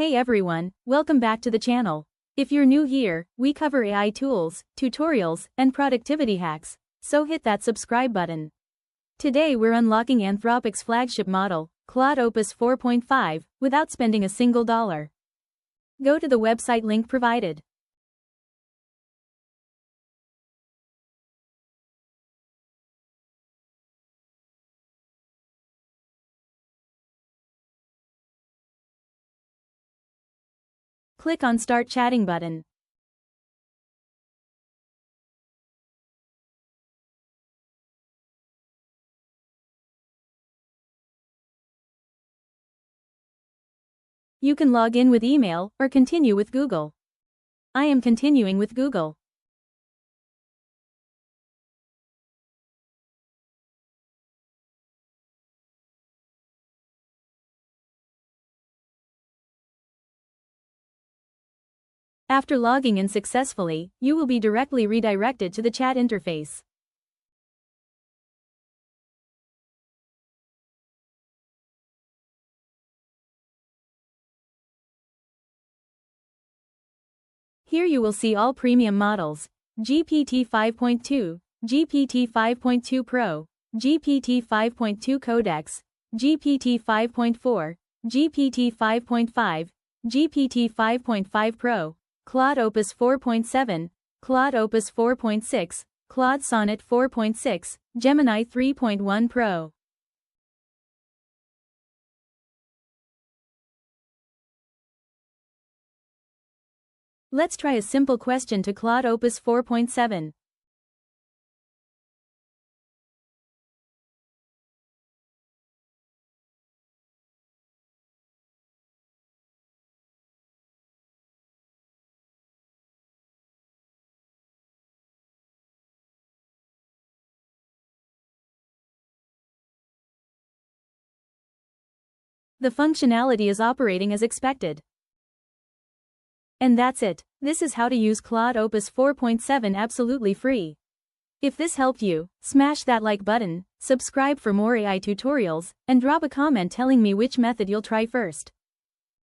Hey everyone, welcome back to the channel. If you're new here, we cover AI tools, tutorials, and productivity hacks, so hit that subscribe button. Today we're unlocking Anthropic's flagship model, Claude Opus 4.5, without spending a single dollar. Go to the website link provided. Click on Start Chatting button. You can log in with email or continue with Google. I am continuing with Google. After logging in successfully, you will be directly redirected to the chat interface. Here you will see all premium models: GPT 5.2, GPT 5.2 Pro, GPT 5.2 Codex, GPT 5.4, GPT 5.5, GPT 5.5 Pro, Claude Opus 4.7, Claude Opus 4.6, Claude Sonnet 4.6, Gemini 3.1 Pro. Let's try a simple question to Claude Opus 4.7. The functionality is operating as expected. And that's it. This is how to use Claude Opus 4.7 absolutely free. If this helped you, smash that like button, subscribe for more AI tutorials, and drop a comment telling me which method you'll try first.